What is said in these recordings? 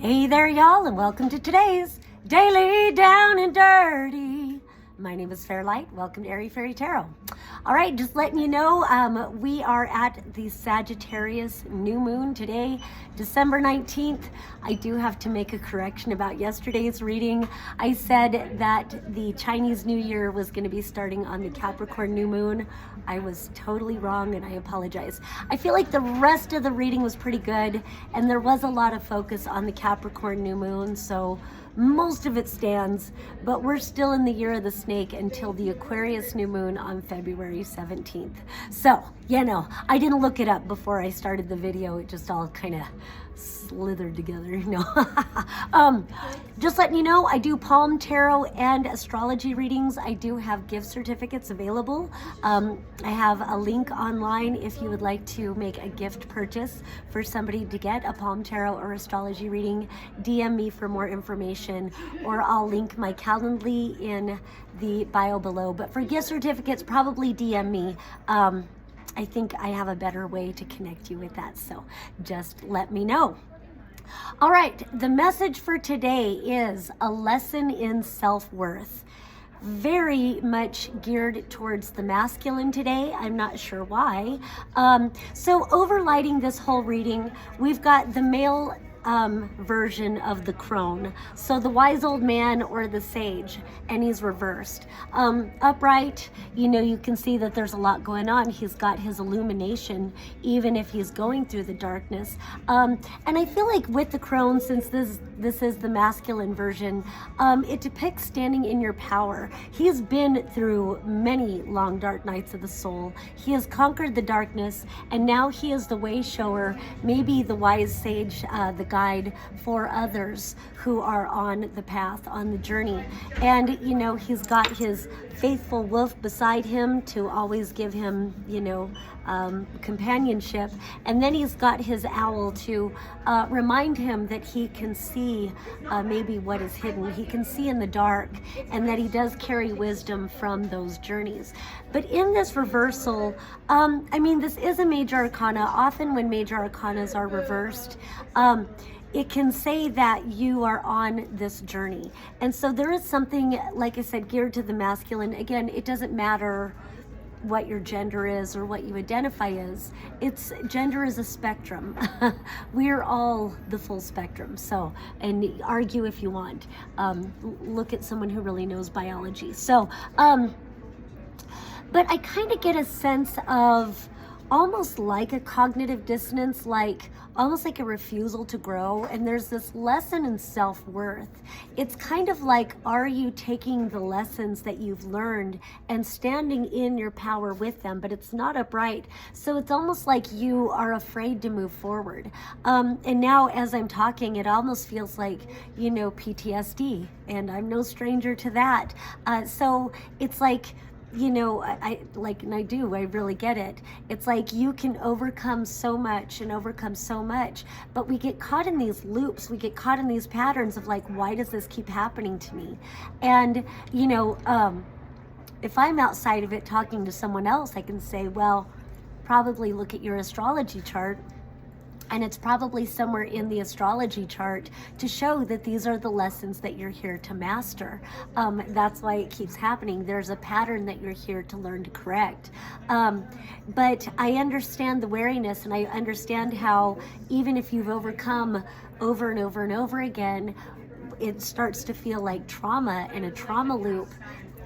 Hey there, y'all, and welcome to today's Daily Down and Dirty. My name is Fairlight. Welcome to Airy Fairy Tarot. All right, just letting you know, we are at the Sagittarius new moon today, December 19th. I do have to make a correction about yesterday's reading. I said that the Chinese New Year was going to be starting on the Capricorn new moon. I was totally wrong, and I apologize. I feel like the rest of the reading was pretty good, and there was a lot of focus on the Capricorn new moon, so most of it stands, but we're still in the year of the snake until the Aquarius new moon on February 17th. So, I didn't look it up before I started the video. It just all kind of slithered together, Just letting you know, I do palm tarot and astrology readings. I do have gift certificates available. I have a link online if you would like to make a gift purchase for somebody to get a palm tarot or astrology reading. DM me for more information, or I'll link my Calendly in the bio below. But for gift certificates, probably DM me. I think I have a better way to connect you with that, so just let me know. All right, the message for today is a lesson in self-worth. Very much geared towards the masculine today. I'm not sure why. So overlighting this whole reading, we've got the male version of the crone. So the wise old man or the sage, and he's reversed. Upright, you can see that there's a lot going on. He's got his illumination, even if he's going through the darkness. And I feel like with the crone, since this is the masculine version, it depicts standing in your power. He's been through many long dark nights of the soul. He has conquered the darkness, and now he is the way shower, maybe the wise sage, the guide for others who are on the path, on the journey. And he's got his faithful wolf beside him to always give him companionship, and then he's got his owl to remind him that he can see maybe what is hidden. He can see in the dark, and that he does carry wisdom from those journeys. But in this reversal, this is a major arcana. Often when major arcanas are reversed, it can say that you are on this journey. And so there is something, like I said, geared to the masculine. Again, it doesn't matter what your gender is or what you identify as. Gender is a spectrum. We're all the full spectrum. So, and argue if you want. Look at someone who really knows biology. So, but I kind of get a sense of almost like a cognitive dissonance, almost like a refusal to grow. And there's this lesson in self-worth. It's kind of like, are you taking the lessons that you've learned and standing in your power with them? But it's not upright. So it's almost like you are afraid to move forward. And now as I'm talking, it almost feels like, PTSD. And I'm no stranger to that. So it's like, I really get it. It's like you can overcome so much, but we get caught in these loops. We get caught in these patterns of why does this keep happening to me? And, if I'm outside of it talking to someone else, I can say, well, probably look at your astrology chart. And it's probably somewhere in the astrology chart to show that these are the lessons that you're here to master. That's why it keeps happening. There's a pattern that you're here to learn to correct. But I understand the wariness, and I understand how even if you've overcome over and over and over again, it starts to feel like trauma and a trauma loop.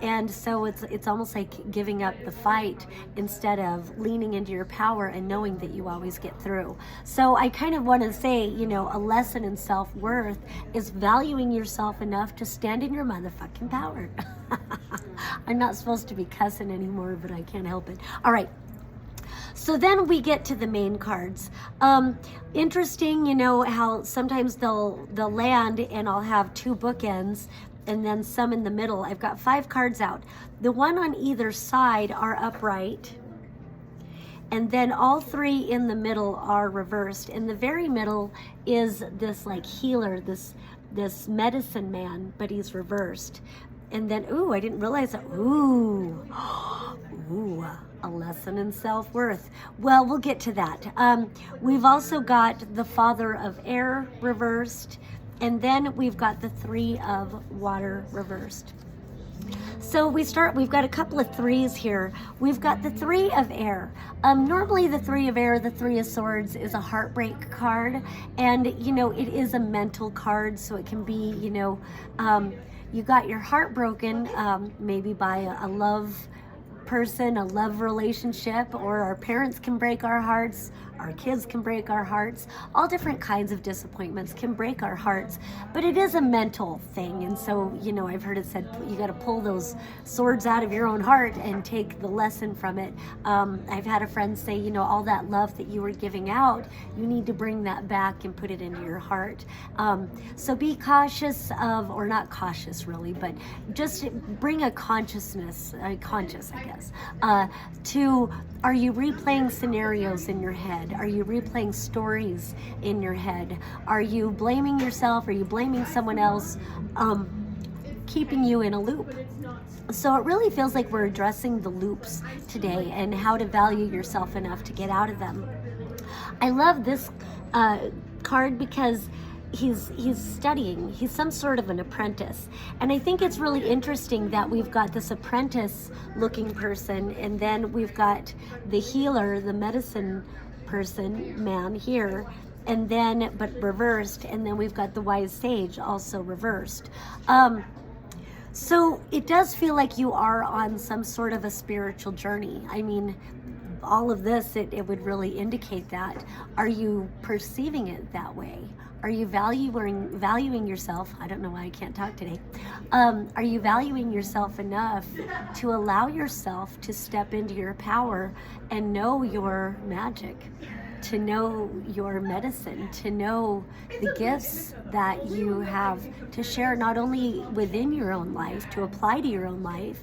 And so it's almost like giving up the fight instead of leaning into your power and knowing that you always get through. So I kind of want to say, a lesson in self-worth is valuing yourself enough to stand in your motherfucking power. I'm not supposed to be cussing anymore, but I can't help it. All right. So then we get to the main cards. Interesting, how sometimes they'll land and I'll have two bookends and then some in the middle. I've got 5 cards out. The one on either side are upright, and then all 3 in the middle are reversed. In the very middle is this healer, this medicine man, but he's reversed. And then, I didn't realize that. A lesson in self-worth. Well, we'll get to that. We've also got the father of air reversed, And then we've got the 3 of water reversed. So we've got a couple of 3s here. We've got the 3 of air. Normally the 3 of air, the 3 of swords, is a heartbreak card. And, it is a mental card, so it can be, you got your heart broken, maybe by a love person, a love relationship, or our parents can break our hearts, our kids can break our hearts. All different kinds of disappointments can break our hearts, but it is a mental thing. And so, I've heard it said you got to pull those swords out of your own heart and take the lesson from it. I've had a friend say, all that love that you were giving out, you need to bring that back and put it into your heart. So be cautious of, or not cautious really, but just bring a consciousness, conscious, I guess, to, are you replaying scenarios in your head? Are you replaying stories in your head? Are you blaming yourself? Are you blaming someone else? Keeping you in a loop. So it really feels like we're addressing the loops today and how to value yourself enough to get out of them. I love this card because he's studying. He's some sort of an apprentice. And I think it's really interesting that we've got this apprentice looking person, and then we've got the healer, the medicine person, man here, and then, but reversed, and then we've got the wise sage also reversed. So it does feel like you are on some sort of a spiritual journey. I mean, all of this, it would really indicate that. Are you perceiving it that way? Are you valuing yourself? I don't know why I can't talk today. Are you valuing yourself enough to allow yourself to step into your power and know your magic, to know your medicine, to know the gifts that you have to share, not only within your own life, to apply to your own life,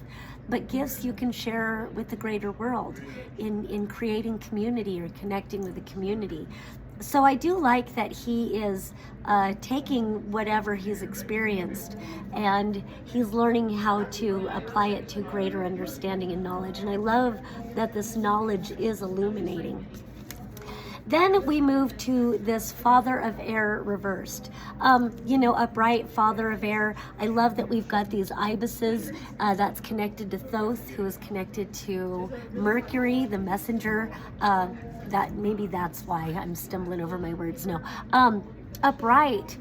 but gifts you can share with the greater world in creating community or connecting with the community. So I do like that he is taking whatever he's experienced and he's learning how to apply it to greater understanding and knowledge. And I love that this knowledge is illuminating. Then we move to this Father of Air reversed. Upright Father of Air. I love that we've got these ibises that's connected to Thoth, who is connected to Mercury, the messenger. That maybe that's why I'm stumbling over my words. No. Upright.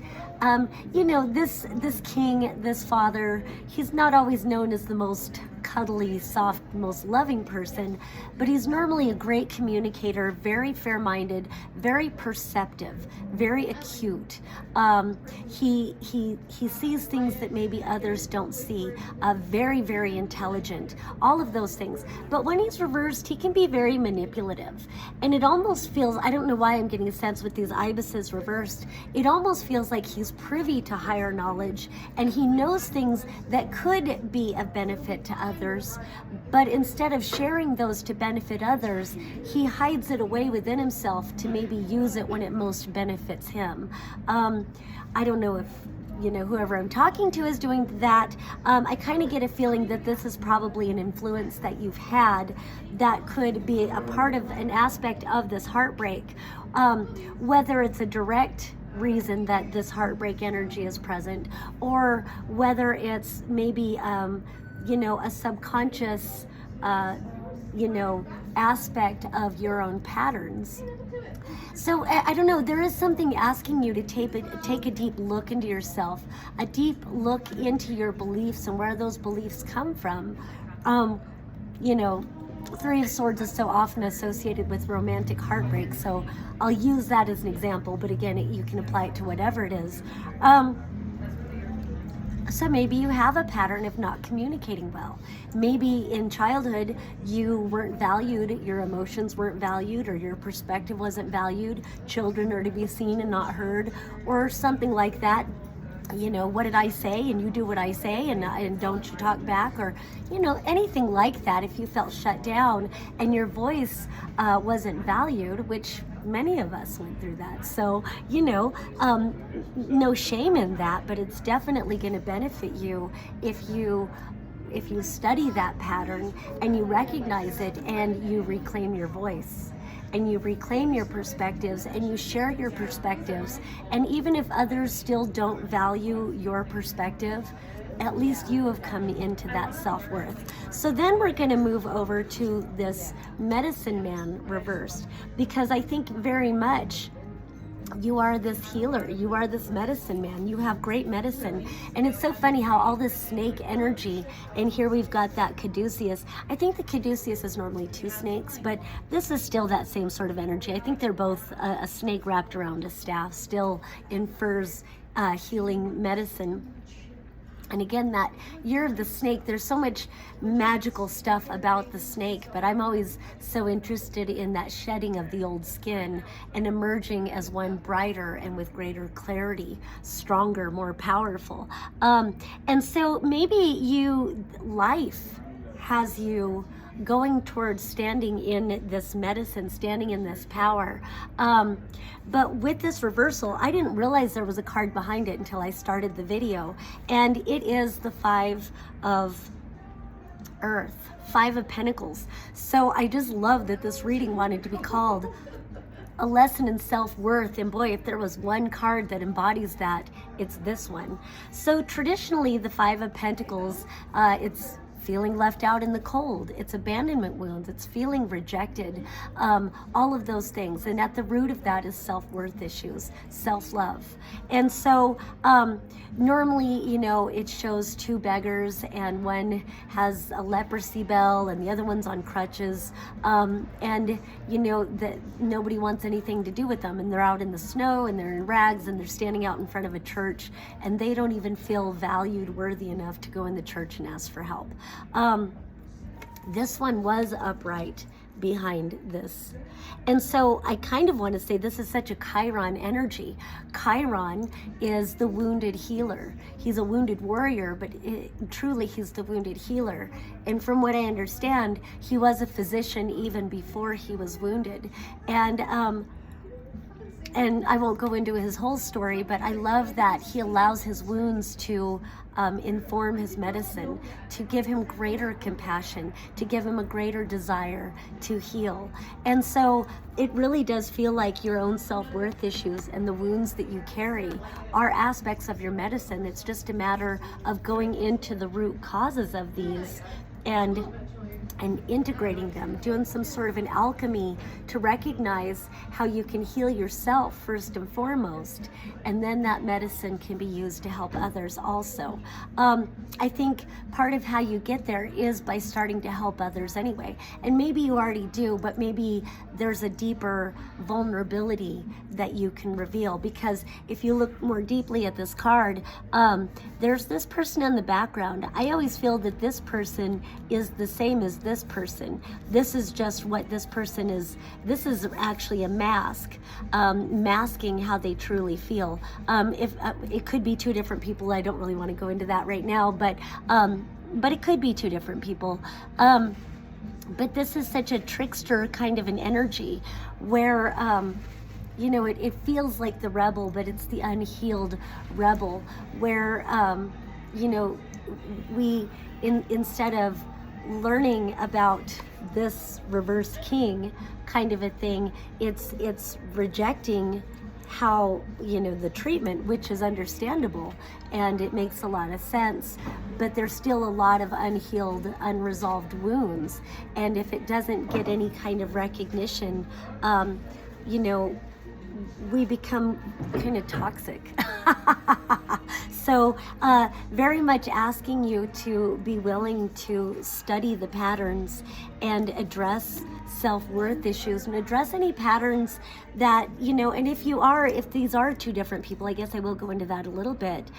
This king, this father, he's not always known as the most cuddly, soft, most loving person, but he's normally a great communicator, very fair-minded, very perceptive, very acute. He sees things that maybe others don't see, very, very intelligent, all of those things. But when he's reversed, he can be very manipulative. And it almost feels, I don't know why I'm getting a sense with these ibises reversed, it almost feels like he's privy to higher knowledge and he knows things that could be of benefit to others, but instead of sharing those to benefit others, he hides it away within himself to maybe use it when it most benefits him. I don't know if whoever I'm talking to is doing that. I kind of get a feeling that this is probably an influence that you've had that could be a part of an aspect of this heartbreak, whether it's a direct reason that this heartbreak energy is present, or whether it's maybe a subconscious aspect of your own patterns. So I don't know, there is something asking you to take a deep look into yourself, a deep look into your beliefs and where those beliefs come from. Three of Swords is so often associated with romantic heartbreak, so I'll use that as an example, but again, you can apply it to whatever it is. So maybe you have a pattern of not communicating well. Maybe in childhood you weren't valued, your emotions weren't valued, or your perspective wasn't valued. Children are to be seen and not heard, or something like that. What did I say? And you do what I say, and don't you talk back, or anything like that. If you felt shut down and your voice wasn't valued, which many of us went through that. So no shame in that, but it's definitely going to benefit you if you study that pattern and you recognize it and you reclaim your voice. and you reclaim your perspectives and you share your perspectives. And even if others still don't value your perspective, at least you have come into that self-worth. So then we're going to move over to this medicine man reversed, because I think very much you are this healer, you are this medicine man, you have great medicine. And it's so funny how all this snake energy, and here we've got that caduceus. I think the caduceus is normally two snakes, but this is still that same sort of energy. I think they're both a snake wrapped around a staff, still infers healing medicine. And again, that year of the snake, there's so much magical stuff about the snake, but I'm always so interested in that shedding of the old skin and emerging as one brighter and with greater clarity, stronger, more powerful. And so maybe life has you going towards standing in this medicine, standing in this power. But with this reversal, I didn't realize there was a card behind it until I started the video. And it is the Five of Earth, Five of Pentacles. So I just love that this reading wanted to be called A Lesson in Self-Worth. And boy, if there was one card that embodies that, it's this one. So traditionally, the Five of Pentacles, it's feeling left out in the cold, it's abandonment wounds, it's feeling rejected, all of those things. And at the root of that is self-worth issues, self-love. And so normally, it shows two beggars, and one has a leprosy bell and the other one's on crutches, and that nobody wants anything to do with them, and they're out in the snow and they're in rags and they're standing out in front of a church, and they don't even feel valued, worthy enough to go in the church and ask for help. This one was upright behind this. And so I kind of want to say this is such a Chiron energy. Chiron is the wounded healer. He's a wounded warrior, but truly he's the wounded healer. And from what I understand, he was a physician even before he was wounded. And I won't go into his whole story, but I love that he allows his wounds to inform his medicine, to give him greater compassion, to give him a greater desire to heal. And so it really does feel like your own self-worth issues and the wounds that you carry are aspects of your medicine. It's just a matter of going into the root causes of these and integrating them, doing some sort of an alchemy to recognize how you can heal yourself first and foremost, and then that medicine can be used to help others also. I think part of how you get there is by starting to help others anyway. And maybe you already do, but maybe there's a deeper vulnerability that you can reveal, because if you look more deeply at this card, there's this person in the background. I always feel that this person is the same as this person. This is just what this person is. This is actually a mask, masking how they truly feel. If it could be two different people, I don't really want to go into that right now, but it could be two different people. But this is such a trickster kind of an energy where it feels like the rebel, but it's the unhealed rebel, where we instead of learning about this reverse king kind of a thing, it's rejecting how the treatment, which is understandable and it makes a lot of sense, but there's still a lot of unhealed, unresolved wounds. And if it doesn't get any kind of recognition, we become kind of toxic. So very much asking you to be willing to study the patterns and address self-worth issues and address any patterns that, and if these are two different people, I guess I will go into that a little bit.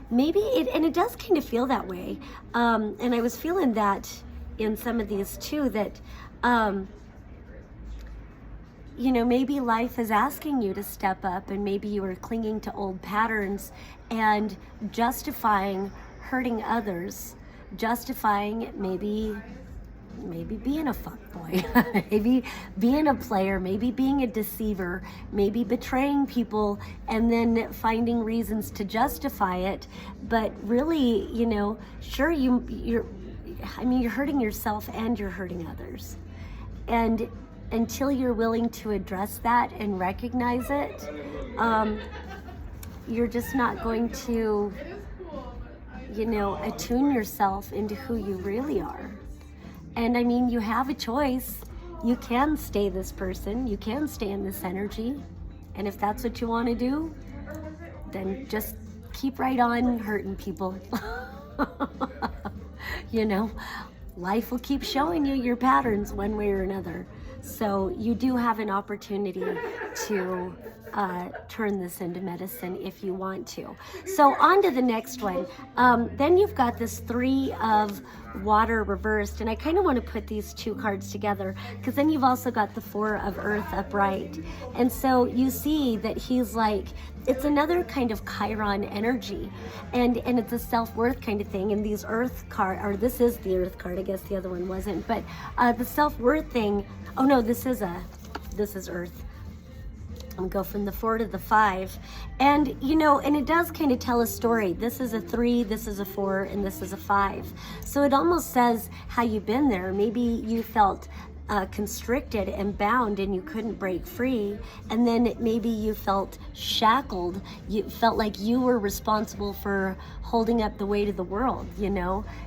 Maybe it does kind of feel that way. And I was feeling that in some of these too, that, maybe life is asking you to step up, and maybe you are clinging to old patterns and justifying hurting others, justifying maybe being a fuckboy, maybe being a player, maybe being a deceiver, maybe betraying people, and then finding reasons to justify it. But really, sure, you're hurting yourself and you're hurting others. And until you're willing to address that and recognize it, you're just not going to, attune yourself into who you really are. And I mean, you have a choice. You can stay this person, you can stay in this energy. And if that's what you want to do, then just keep right on hurting people. Life will keep showing you your patterns one way or another. So you do have an opportunity to turn this into medicine if you want to. So on to the next one. Then you've got this 3 of water reversed, and I kind of want to put these 2 cards together, because then you've also got the 4 of earth upright. And so you see that he's like, it's another kind of Chiron energy, and it's a self-worth kind of thing. And these earth card, or this is the earth card, I guess the other one wasn't, but the self-worth thing, oh no, this is earth. I'm gonna go from the 4 to the 5. And, and it does kind of tell a story. This is a 3, this is a 4, and this is a 5. So it almost says how you've been there. Maybe you felt constricted and bound and you couldn't break free, and then maybe you felt shackled. You felt like you were responsible for holding up the weight of the world,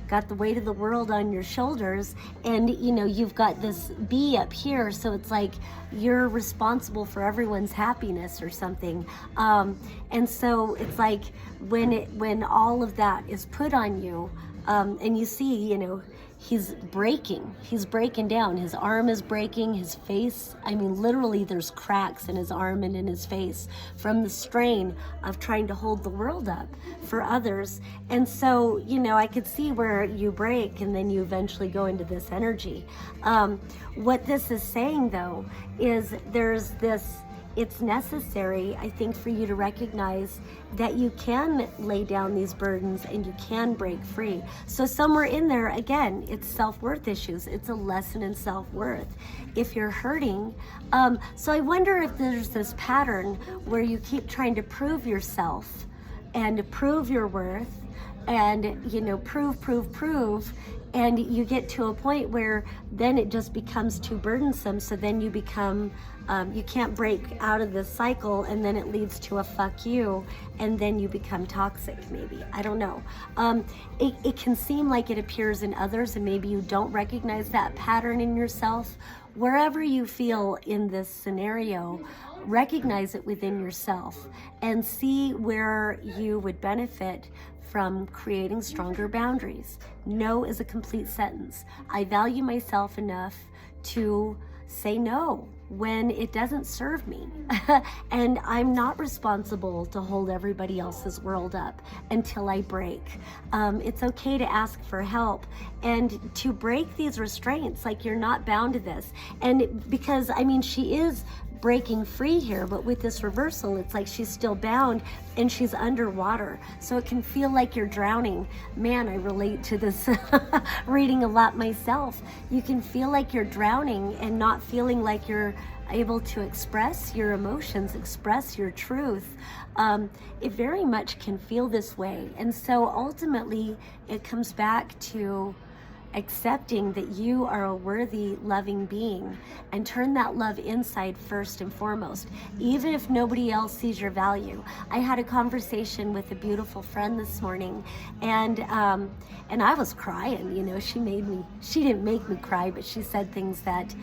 got the weight of the world on your shoulders, and you've got this bee up here, so it's like you're responsible for everyone's happiness or something. And so it's like when all of that is put on you, and you see, he's breaking down. His arm is breaking, his face, I mean, literally there's cracks in his arm and in his face from the strain of trying to hold the world up for others. And so, I could see where you break and then you eventually go into this energy. What this is saying, though, is there's this, it's necessary, I think, for you to recognize that you can lay down these burdens and you can break free. So somewhere in there, again, it's self-worth issues. It's a lesson in self-worth. If you're hurting, so I wonder if there's this pattern where you keep trying to prove yourself and prove your worth and, prove, and you get to a point where then it just becomes too burdensome. So then you become, you can't break out of this cycle, and then it leads to a fuck you, and then you become toxic, maybe. I don't know. It can seem like it appears in others, and maybe you don't recognize that pattern in yourself. Wherever you feel in this scenario, recognize it within yourself and see where you would benefit from creating stronger boundaries. No is a complete sentence. I value myself enough to say no when it doesn't serve me. And I'm not responsible to hold everybody else's world up until I break. It's okay to ask for help and to break these restraints, like you're not bound to this. And because, she is breaking free here, but with this reversal, it's like she's still bound and she's underwater. So it can feel like you're drowning. Man, I relate to this reading a lot myself. You can feel like you're drowning and not feeling like you're able to express your emotions, express your truth. It very much can feel this way. And so ultimately, it comes back to accepting that you are a worthy, loving being, and turn that love inside first and foremost, even if nobody else sees your value. I had a conversation with a beautiful friend this morning, and I was crying. She didn't make me cry, but she said things that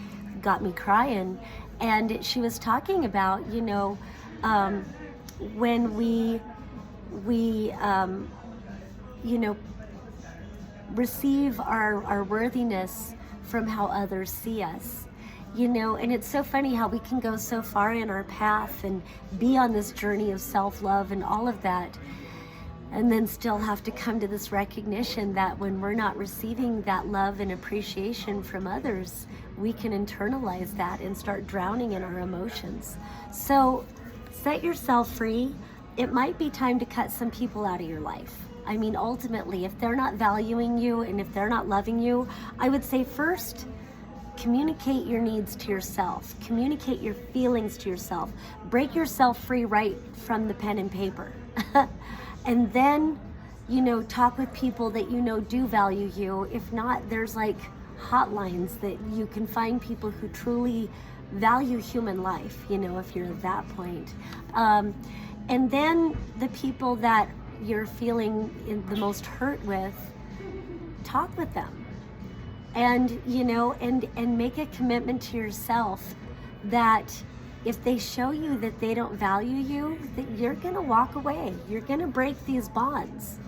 got me crying. And she was talking about, when we receive our worthiness from how others see us, and it's so funny how we can go so far in our path and be on this journey of self-love and all of that, and then still have to come to this recognition that when we're not receiving that love and appreciation from others, we can internalize that and start drowning in our emotions. So set yourself free. It might be time to cut some people out of your life. Ultimately, if they're not valuing you and if they're not loving you, I would say first, communicate your needs to yourself. Communicate your feelings to yourself. Break yourself free right from the pen and paper. And then, talk with people that do value you. If not, there's like hotlines that you can find people who truly value human life, you know, if you're at that point. And then the people that you're feeling the most hurt with, talk with them. And, you know, and make a commitment to yourself that if they show you that they don't value you, that you're gonna walk away. You're gonna break these bonds.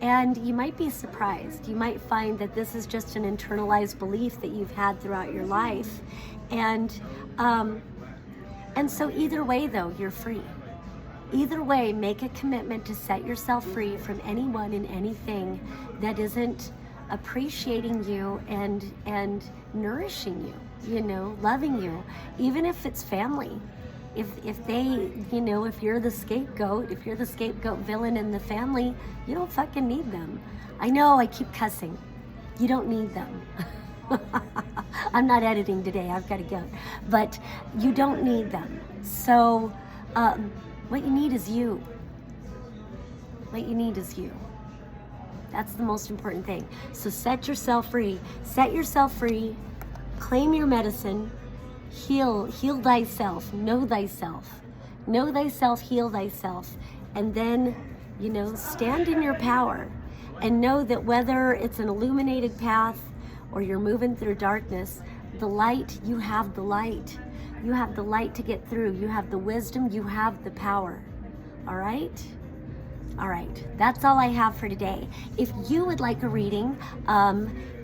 And you might be surprised. You might find that this is just an internalized belief that you've had throughout your life. And so either way though, you're free. Either way, make a commitment to set yourself free from anyone and anything that isn't appreciating you and nourishing you, you know, loving you, even if it's family. If they, you know, if you're the scapegoat villain in the family, you don't fucking need them. I know I keep cussing. You don't need them. I'm not editing today, I've got to go. But you don't need them. So what you need is you. What you need is you. That's the most important thing. So set yourself free. Set yourself free. Claim your medicine. Heal thyself. Know thyself. Know thyself, heal thyself. And then, you know, stand in your power. And know that whether it's an illuminated path or you're moving through darkness, the light, you have the light. You have the light to get through. You have the wisdom. You have the power. All right? All right, that's all I have for today. If you would like a reading,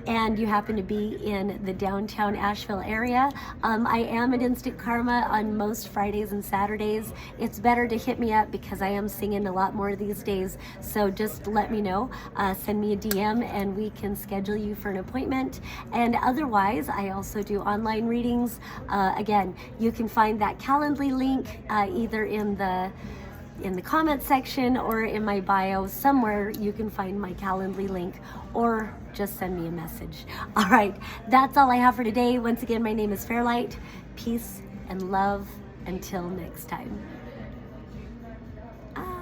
and you happen to be in the downtown Asheville area, I am at Instant Karma on most Fridays and Saturdays. It's better to hit me up because I am singing a lot more these days. So just let me know, send me a DM and we can schedule you for an appointment. And otherwise, I also do online readings. Again, you can find that Calendly link either in the comment section or in my bio. Somewhere you can find my Calendly link, or just send me a message. All right, that's all I have for today. Once again, my name is Fairlight. Peace and love until next time.